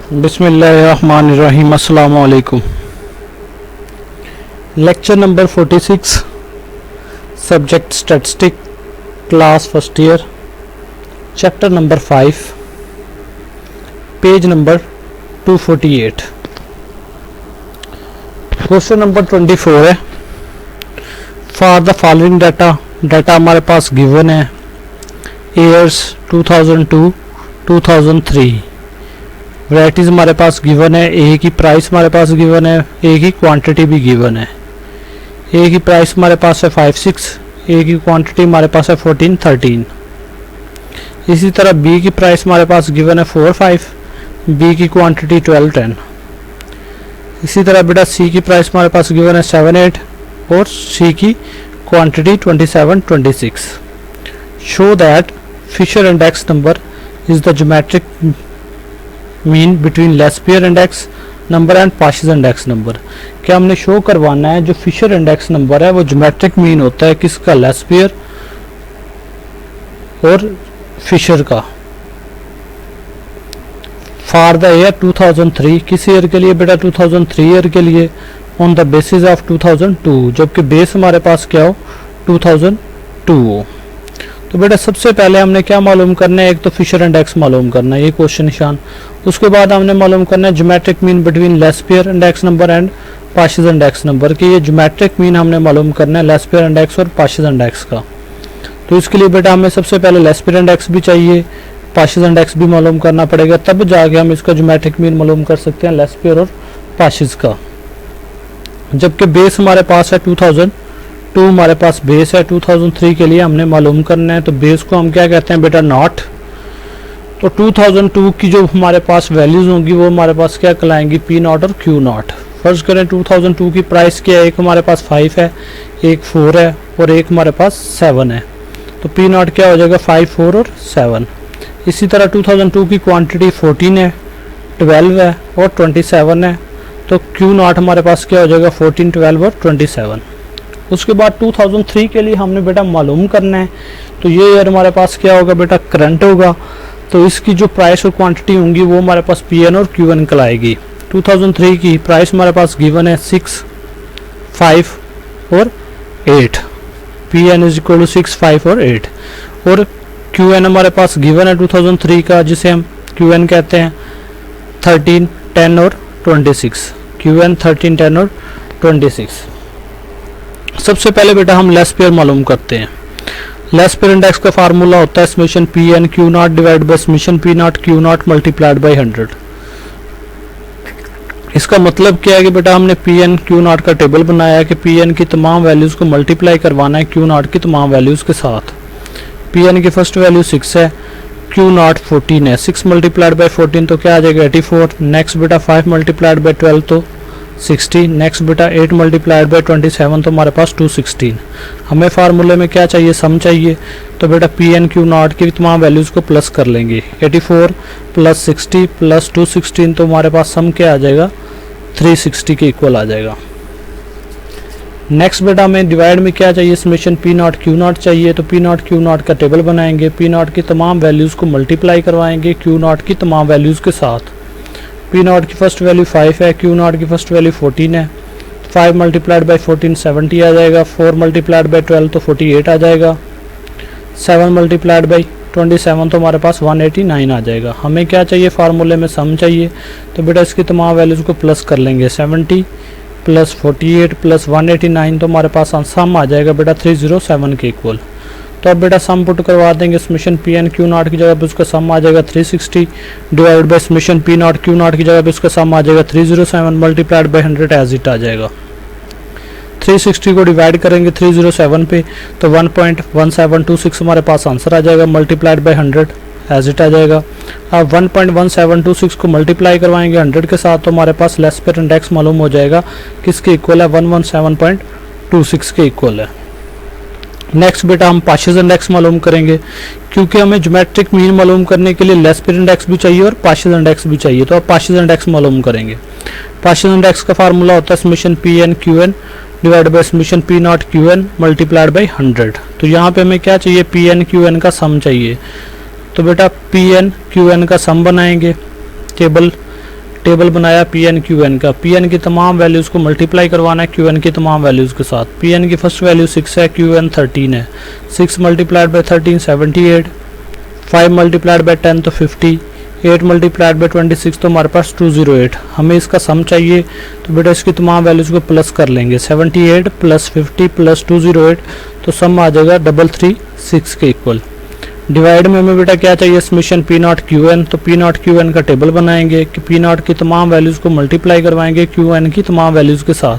बिस्मिल्लाहिर्रहमानिर्रहीम। अस्सलामु अलैकुम। Lecture number 46, subject statistic, class first year, chapter number 5, page number 248। Question number 24 है। For the following data हमारे पास given है। ईयर्स 2002 2003, वैराइटीज़ हमारे पास गिवन है। ए की प्राइस हमारे पास गिवन है, ए की क्वांटिटी भी गिवन है। ए की प्राइस हमारे पास है 5-6, ए की क्वांटिटी हमारे पास है 14-13। इसी तरह बी की प्राइस हमारे पास गिवन है 4-5, बी की क्वांटिटी 12-10। इसी तरह बेटा सी की प्राइस हमारे पास गिवन है 7-8 और सी की quantity 27-26। Show that Fisher index number is the geometric mean between Laspeyres index number and partial index number. क्या हमने शो करवाना है जो फिशर इंडेक्स नंबर है वो ज्योमेट्रिक मीन होता है किसका, लेस्पियर और फिशर का। फॉर द ईयर 2003, किस ईयर के लिए बेटा, 2003 ईयर के लिए। ऑन द बेसिस ऑफ 2002, जबकि बेस हमारे पास क्या हो, 2002 हो। तो बेटा सबसे पहले हमने क्या मालूम करना है, एक तो फिशर इंडेक्स मालूम करना है, ये क्वेश्चन निशान। उसके बाद हमने मालूम करना है geometric mean between Laspeyres index number and partial index number, कि ये ज्योमेट्रिक मीन हमने मालूम करना है लेस्पियर इंडेक्स और पार्शियल इंडेक्स का। तो इसके लिए बेटा हमें सबसे पहले लेस्पियर इंडेक्स भी चाहिए, पार्शियल इंडेक्स भी मालूम करना पड़ेगा, तब जाके हम इसका ज्योमेट्रिक मीन मालूम कर सकते हैं लेस्पियर और पार्शियल का। जबकि बेस हमारे पास है 2002, हमारे पास बेस है 2003 के लिए हमने मालूम करना है। तो बेस को हम क्या कहते हैं बेटा, नॉट। तो 2002 की जो हमारे पास वैल्यूज होंगी वो हमारे पास क्या कहलाएंगी, पी नॉट और क्यू नॉट। फर्स्ट करें 2002 की प्राइस क्या है, एक हमारे पास 5 है, एक 4 है और एक हमारे पास 7 है। तो पी नॉट क्या हो जाएगा, 5, 4 और 7। इसी तरह 2002 की क्वांटिटी 14 है, 12 है और 27 है। तो क्यू नॉट हमारे पास क्या हो जाएगा, 14, 12 और 27। उसके बाद 2003 के लिए हमने बेटा मालूम करना है। तो ये ईयर हमारे पास क्या होगा बेटा, करंट होगा। तो इसकी जो प्राइस और क्वांटिटी होंगी वो हमारे पास पी एन और क्यू एन कहलाएगी। 2003 की प्राइस हमारे पास गिवन है 6, 5 और 8। P N is equal to 6, 5 और 8। और क्यू एन हमारे पास गिवन है 2003 का, जिसे हम क्यू एन कहते हैं 13, 10 और 26। क्यू एन 13, 10 और 26। सबसे पहले बेटा हम लेस्पियर मालूम करते हैं। लेस्पियर इंडेक्स का फार्मूला होता है summation P N Q naught divide by summation P naught Q naught multiplied by 100। इसका मतलब क्या है कि बेटा हमने पी एन क्यू नॉट का टेबल बनाया है कि पी एन की तमाम वैल्यूज को मल्टीप्लाई करवाना है क्यू नॉट की तमाम वैल्यूज के साथ। पी एन की फर्स्ट वैल्यू 6 है, क्यू नॉट 14 है। 6 मल्टीप्लाइड बाय 14 तो क्या आ जाएगा, 84। नेक्स्ट बेटा 5 मल्टीप्लाइड बाय 12 तो 60। नेक्स्ट बेटा 8 मल्टीप्लाइड बाय 27 तो हमारे पास 216। हमें फार्मूले में क्या चाहिए, सम चाहिए। तो बेटा पी एन क्यू नॉट की तमाम वैल्यूज़ को प्लस कर लेंगे। 84 प्लस 60 प्लस 216 तो हमारे पास सम क्या आ जाएगा, 360 के इक्वल आ जाएगा। नेक्स्ट बेटा हमें डिवाइड में क्या चाहिए, summation P naught Q not चाहिए। तो पी नॉट क्यू नॉट का टेबल बनाएंगे, पी नॉट की तमाम वैल्यूज़ को मल्टीप्लाई करवाएंगे क्यू नॉट की तमाम वैल्यूज़ के साथ। पी नॉट की फर्स्ट वैल्यू 5 है, क्यू नॉट की फर्स्ट वैल्यू 14 है। 5 मल्टीप्लाइड बाई 14 70 आ जाएगा। 4 मल्टीप्लाइड बाई 12 तो 48 आ जाएगा। 7 मल्टीप्लाइड बाई 27 तो हमारे पास 189 आ जाएगा। हमें क्या चाहिए, फार्मूले में सम चाहिए। तो बेटा इसकी तमाम वैल्यूज़ को प्लस कर लेंगे। 70 प्लस 48 प्लस 189 तो हमारे पास सम आ जाएगा बेटा 307 के इक्वल। तो अब बेटा सम पुट करवा देंगे। Summation P N Q naught की जगह पे उसका सम आ जाएगा 360 divide by summation P naught Q naught की जगह पे उसका सम आ जाएगा 307 मल्टीप्लाइड बाय 100 एज इट आ जाएगा। 360 को डिवाइड करेंगे 307 पे तो 1.1726 हमारे पास आंसर आ जाएगा मल्टीप्लाइड बाय 100 एज इट आ जाएगा। अब 1.1726 को मल्टीप्लाई करवाएंगे 100 के साथ तो हमारे पास लेस्पियर इंडेक्स मालूम हो जाएगा, किसके इक्वल है, 117.26 के इक्वल है। नेक्स्ट बेटा हम पार्शियल इंडेक्स मालूम करेंगे, क्योंकि हमें ज्योमेट्रिक मीन मालूम करने के लिए लेस्पियर इंडेक्स भी चाहिए और पार्शियल इंडेक्स भी चाहिए। तो अब पार्शियल इंडेक्स मालूम करेंगे। पार्शियल इंडेक्स का फार्मूला होता है summation P N Q N divide by summation P naught Q N multiplied by 100। तो यहाँ पे हमें क्या चाहिए, पी एन क्यू एन का सम चाहिए। तो बेटा पी एन क्यू एन का सम बनाएंगे टेबल टेबल बनाया पी एन क्यू एन का, पी एन की तमाम वैल्यूज़ को मल्टीप्लाई करवाना है क्यू एन की तमाम वैल्यूज़ के साथ। पी एन की फर्स्ट वैल्यू 6 है, क्यू एन 13 है, 6 मल्टीप्लाइड बाई 13 78, 5 मल्टीप्लाइड बाई 10 तो 50, 8 मल्टीप्लाइड बाई 26 तो हमारे पास 208। हमें इसका सम चाहिए तो बेटा इसकी तमाम वैल्यूज़ को प्लस कर लेंगे, 78 प्लस 50 प्लस 208 तो सम आ जाएगा 336 के इक्वल। डिवाइड में हमें बेटा क्या चाहिए, summation P naught Q N, तो पी नॉट क्यू एन का टेबल बनाएंगे कि पी नॉट की तमाम वैल्यूज़ को मल्टीप्लाई करवाएंगे क्यू एन की तमाम वैल्यूज़ के साथ।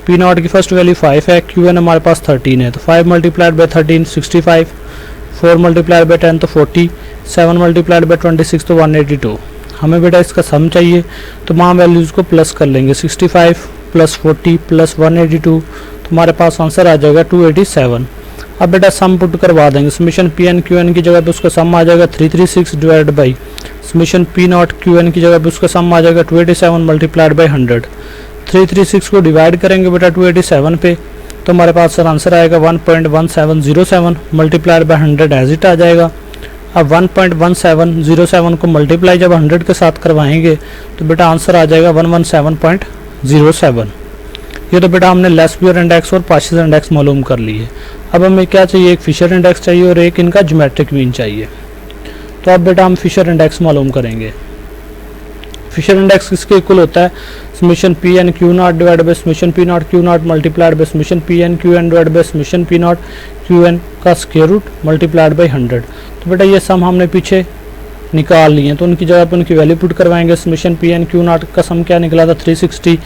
पी नॉट की फर्स्ट वैल्यू 5 है, क्यू एन हमारे पास 13 है, तो 5 मल्टीप्लाइड बाई 13 65, 4 मल्टीप्लाइड बाई 10 तो 40, 7 मल्टीप्लाइड बाई 26 तो 182। हमें बेटा इसका सम चाहिए तमाम वैल्यूज़ को प्लस कर लेंगे, 65 प्लस 40 प्लस 182 तो हमारे पास आंसर आ जाएगा 287। अब बेटा सम पुट करवा देंगे, summation P N Q N की जगह पे उसका सम आ जाएगा 336 divide by summation P naught Q N की जगह पे उसका सम आ जाएगा 287 मल्टीप्लाइड बाई 100। 336 को डिवाइड करेंगे बेटा 287 पे तो हमारे पास सर आंसर आएगा 1.1707 मल्टीप्लाइड बाई 100 एज इट आ जाएगा। अब 1.1707 को मल्टीप्लाई जब 100 के साथ करवाएंगे तो बेटा आंसर आ जाएगा 117.07। ये तो बेटा हमने लेस्पियर इंडेक्स और पार्शियल इंडेक्स मालूम कर लिए। अब हमें क्या चाहिए, एक फिशर इंडेक्स चाहिए और एक इनका ज्योमेट्रिक मीन चाहिए। तो अब बेटा हम फिशर इंडेक्स मालूम करेंगे। फिशर इंडेक्स किसके इक्वल होता है, summation P N Q naught divide by summation P naught Q naught multiplied by summation P N Q N divide by summation P naught Q N का square root multiplied by 100। तो बेटा ये सम हमने पीछे निकाल लिए, तो उनकी जगह पर उनकी वैल्यू पुट करवाएंगे। Summation P N Q naught का सम क्या निकला था 360,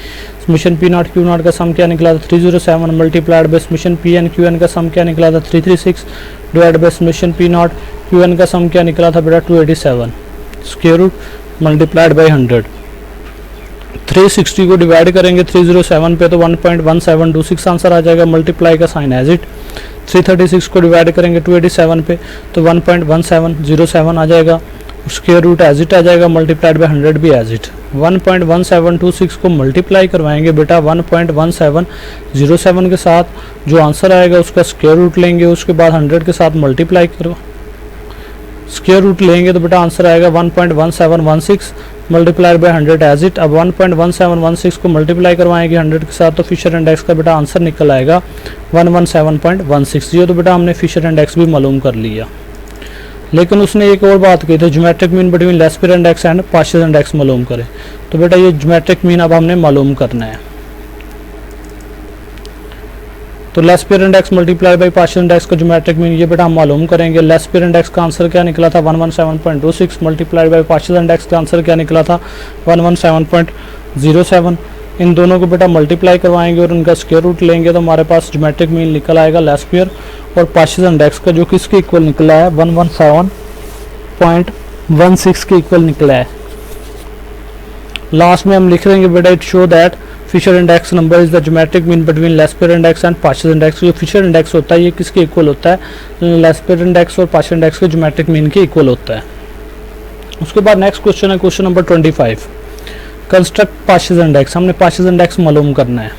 summation P naught Q naught का सम क्या निकला था 307 multiplied by summation P N Q N का सम क्या निकला था 336 divide by summation P naught Q N का सम क्या निकला था बेटा 287 स्क्वायर रूट मल्टीप्लाइड बाई 100। 360 को डिवाइड करेंगे 307 पे तो 1.1726 आंसर आ जाएगा, मल्टीप्लाई का साइन एज इट। 336 को डिवाइड करेंगे 287 पे तो 1.1707 आ जाएगा, स्क्वायर रूट एज इट आ जाएगा, मल्टीप्लाइड बाई 100 भी एज इट। 1.1726 को मल्टीप्लाई करवाएंगे बेटा 1.1707 के साथ, जो आंसर आएगा उसका स्क्वायर रूट लेंगे, उसके बाद 100 के साथ मल्टीप्लाई करो स्क्वायर रूट लेंगे तो बेटा आंसर आएगा 1.1716 मल्टीप्लाइड बाई 100 एज इट। अब 1.1716 को मल्टीप्लाई करवाएंगे 100 के साथ तो फिशर इंडेक्स का बेटा आंसर निकल आएगा 117.16। ये तो बेटा हमने फिशर इंडेक्स भी मालूम कर लिया, लेकिन उसने एक और बात कही थी, geometric mean between Laspeyres index and partial index मालूम करें। तो बेटा ये ज्योमेट्रिक मीन अब हमने मालूम करना है। तो Laspeyres index multiply by partial index का ज्योमेट्रिक मीन ये बेटा हम मालूम करेंगे। लेस्पियर इंडेक्स का आंसर क्या निकला था 117.26 मल्टीप्लाई बाई पार्शियल इंडेक्स का आंसर क्या निकला था 117.07। इन दोनों को बेटा मल्टीप्लाई करवाएंगे और उनका स्क्वायर रूट लेंगे तो हमारे पास ज्योमेट्रिक मीन निकल आएगा लेस्पियर और पार्शियल इंडेक्स का, जो किसके इक्वल निकला है 117.16 के इक्वल निकला है। लास्ट में हम लिख लेंगे बेटा it show that Fisher index number is the geometric mean between Laspeyres index and partial index. जो फिशर इंडेक्स होता है ये किसके इक्वल होता है, लेस्पियर इंडेक्स और पार्शियल इंडेक्स के ज्योमेट्रिक मीन के इक्वल होता है। उसके बाद नेक्स्ट क्वेश्चन है question number 25, construct partial index. हमने पार्शियल इंडेक्स मालूम करना है।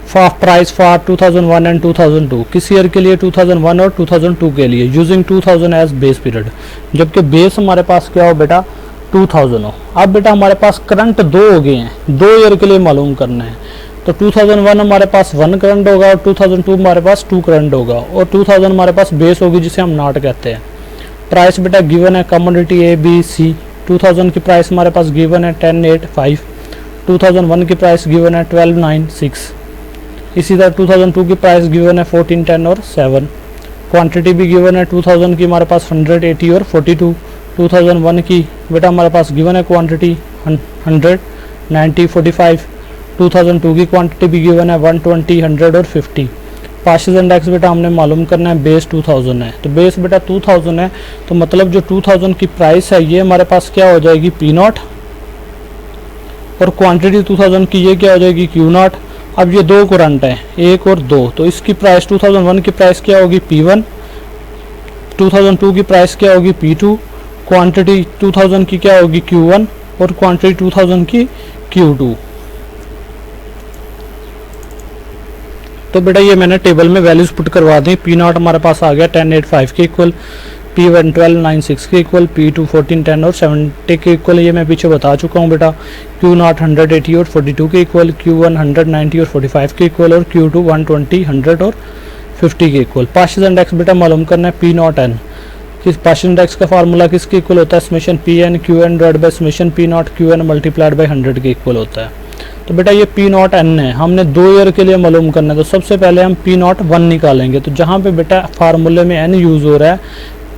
फॉर प्राइस फॉर 2001 एंड 2002, किस ईयर के लिए 2001 और 2002 के लिए, यूजिंग 2000 एज बेस पीरियड, जबकि बेस हमारे पास क्या हो बेटा 2000 हो। अब बेटा हमारे पास करंट दो हो गए हैं, 2 ईयर के लिए मालूम करना है। तो 2001 हमारे पास 1 करंट होगा और 2002 हमारे पास 2 करंट होगा और 2000 हमारे पास बेस होगी जिसे हम नॉट कहते हैं। प्राइस बेटा गिवन है कमोडिटी ए बी सी। 2000 की प्राइस हमारे पास गिवन है 10,850, 2001 की प्राइस गिवन है 12,960, इसी तरह 2002 की प्राइस गिवन है 14,10 और 7। क्वांटिटी भी गिवन है 2000 की हमारे पास 180 और 42। 2001 की बेटा हमारे पास गिवन है क्वांटिटी 100, 90, 45। 2002 की क्वांटिटी भी गिवन है 120, 100 और 50। पार्शियल इंडेक्स बेटा हमने मालूम करना है, बेस 2000 है, तो बेस बेटा 2000 है, तो मतलब जो 2000 की प्राइस है ये हमारे पास क्या हो जाएगी पी नॉट और क्वांटिटी 2000 की ये क्या हो जाएगी क्यू नॉट। अब ये 2 करंट है 1 और 2, तो इसकी प्राइस 2001 की प्राइस क्या होगी P1, 2002 की प्राइस क्या होगी P2, क्वांटिटी 2000 की क्या होगी Q1 और क्वांटिटी 2000 की Q2। तो बेटा ये मैंने टेबल में वैल्यूज पुट करवा दी। P नॉट हमारे पास आ गया 10,850 के इक्वल, P1 1296 के इक्वल, P2 1410 और 70 के इक्वल, ये मैं पीछे बता चुका हूँ बेटा। Q0 180 और 42 के इक्वल, Q1 190 और 45 के इक्वल और Q2 120 100 और 50 के इक्वल। पार्शियल इंडेक्स बेटा मालूम करना है P0 n। किस पार्शियल इंडेक्स का फार्मूला किसके इक्वल होता है? Summation Pn Qn divide by summation P0 Qn multiplied by 100 के इक्वल होता है। तो बेटा ये P0 n है, हमने 2 ईयर के लिए मालूम करना है। तो सबसे पहले हम P0 1 निकालेंगे। तो जहाँ पे बेटा फार्मूले में n यूज़ हो रहा है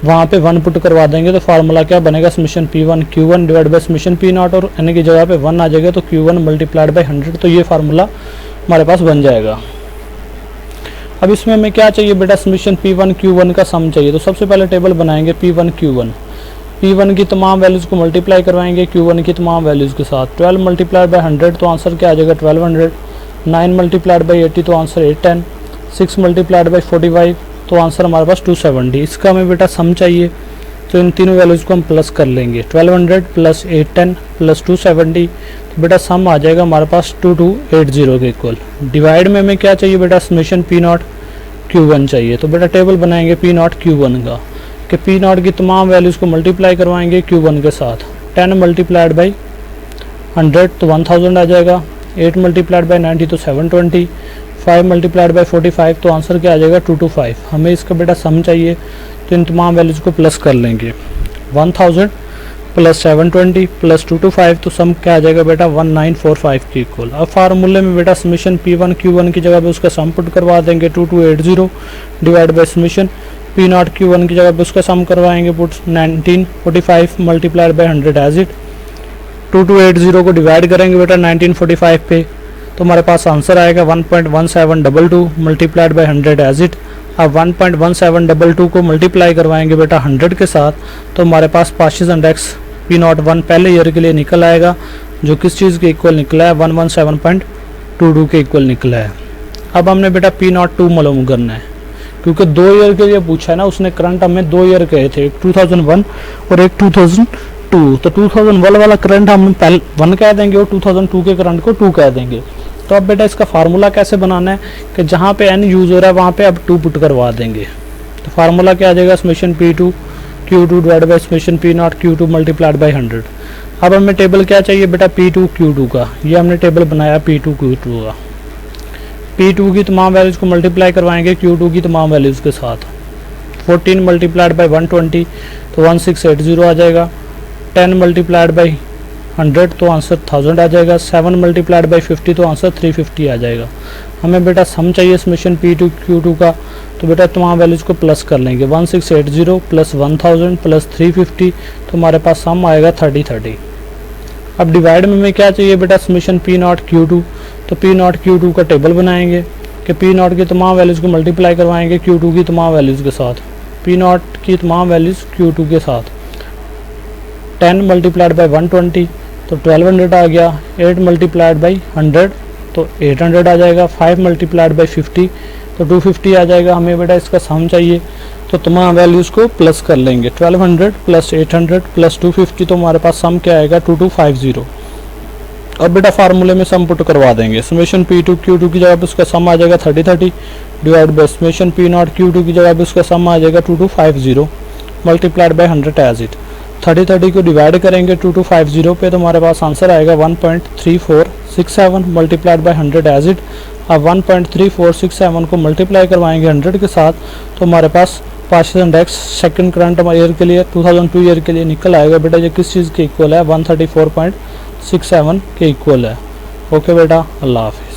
वहाँ पे 1 पुट करवा देंगे। तो फार्मूला क्या बनेगा? Summation P1 Q1 divide by summation P0 और n की जगह पे 1 आ जाएगा तो Q1 मल्टीप्लाइड बाय 100। तो ये फार्मूला हमारे पास बन जाएगा। अब इसमें हमें क्या चाहिए बेटा? समेशन P1 Q1 का सम चाहिए। तो सबसे पहले टेबल बनाएंगे P1 Q1। P1 की तमाम वैल्यूज़ को मल्टीप्लाई करवाएंगे Q1 की तमाम वैल्यूज़ के साथ। 12 मल्टीप्लाइड बाय 100 तो आंसर क्या आ जाएगा? 1200। 9 मल्टीप्लाइड बाय 80 तो आंसर 810। 6 मल्टीप्लाइड बाय 45 तो आंसर हमारे पास 270। इसका हमें बेटा सम चाहिए तो इन तीनों वैल्यूज़ को हम प्लस कर लेंगे। 1200 प्लस 810 प्लस 270, तो बेटा सम आ जाएगा हमारे पास 2280 के इक्वल। डिवाइड में हमें क्या चाहिए बेटा? समेशन P0 Q1 चाहिए। तो बेटा टेबल बनाएंगे P0 Q1 का कि P0 की तमाम वैल्यूज़ को मल्टीप्लाई करवाएंगे Q1 के साथ। 10 मल्टीप्लाइड बाई 100 तो 1000 आ जाएगा। 8 मल्टीप्लाइड बाई 90 तो 720। 5 मल्टीप्लाइड बाई 45 तो आंसर क्या आ जाएगा? 225। हमें इसका बेटा सम चाहिए तो इन तमाम वैल्यूज़ को प्लस कर लेंगे। 1000 प्लस 720 प्लस 225 तो सम क्या आ जाएगा बेटा? 1945 के इक्वल। अब फार्मूले में बेटा समेशन P1 Q1 की जगह पे उसका सम पुट करवा देंगे 2280 divide by summation P0 Q1 की जगह पे उसका सम करवाएंगे put 1945 multiplied by 100 as it. 2280 को डिवाइड करेंगे बेटा 1945 पे तो हमारे पास आंसर आएगा 1.1722 मल्टीप्लाइड बाई 100 एज इट। अब 1.1722 को मल्टीप्लाई करवाएंगे बेटा 100 के साथ तो हमारे पास पार्शियल इंडेक्स P0 1 पहले ईयर के लिए निकल आएगा जो किस चीज़ के इक्वल निकला है? 117.22 के इक्वल निकला है। अब हमने बेटा P0 2 मालूम करना है क्योंकि 2 ईयर के लिए पूछा है ना उसने। करंट हमें 2 ईयर कहे थे, एक 2001 और एक 2002। तो 2001 वाला करंट हम पहले 1 कह देंगे और 2002 के करंट को 2 कह देंगे। तो अब बेटा इसका फार्मूला कैसे बनाना है कि जहाँ पे n यूज़ हो रहा है वहाँ पे अब 2 पुट करवा देंगे। तो फार्मूला क्या आ जाएगा? Summation P2 Q2 divide by summation P0 Q2 multiplied by 100। अब हमें टेबल क्या चाहिए बेटा? P2 Q2 का। ये हमने टेबल बनाया P2 Q2 का। P2 की तमाम वैल्यूज़ को मल्टीप्लाई करवाएंगे Q2 की तमाम वैल्यूज़ के साथ। 14 मल्टीप्लाइड बाई 120 तो 1680 आ जाएगा। 10 मल्टीप्लाइड बाई 100 तो आंसर 1000 आ जाएगा। 7 मल्टीप्लाइड बाई 50 तो आंसर 350 आ जाएगा। हमें बेटा सम चाहिए समेशन P2 Q2 का। तो बेटा तमाम वैल्यूज़ को प्लस कर लेंगे। 1680 प्लस 1000 प्लस 350 तो हमारे पास सम आएगा 3030। अब डिवाइड में हमें क्या चाहिए बेटा? Summation P0 Q2। तो P0 Q2 का टेबल बनाएंगे कि P0 की तमाम वैल्यूज़ को मल्टीप्लाई करवाएंगे Q2 की तमाम वैल्यूज़ के साथ। P0 की तमाम वैल्यूज़ Q2 के साथ। 10 मल्टीप्लाइड बाई 120 तो 1200 आ गया। 8 मल्टीप्लाइड बाई 100 तो 800 आ जाएगा। 5 मल्टीप्लाइड बाई 50 तो 250 आ जाएगा। हमें बेटा इसका सम चाहिए तो तमाम वैल्यूज़ को प्लस कर लेंगे। 1200 प्लस 800 प्लस 250 तो हमारे पास सम क्या आएगा? 2250। अब बेटा फार्मूले में सम पुट करवा देंगे। समेशन P2 Q2 की जगह पे उसका सम आ जाएगा 3030 divide by summation P0 Q2 की जगह पे उसका सम आ जाएगा 2250 मल्टीप्लाइड बाई 100 एज इट। 3030 को डिवाइड करेंगे 2250 पे तो हमारे पास आंसर आएगा 1.3467 मल्टीप्लाइड बाई 100 एज इट। अब 1.3467 को मल्टीप्लाई करवाएंगे 100 के साथ तो हमारे पास partial index second current year के लिए 2002 ईयर के लिए निकल आएगा बेटा। ये किस चीज़ के इक्वल है? 134.67 के इक्वल है। ओके बेटा, अल्लाह हाफ़िज़।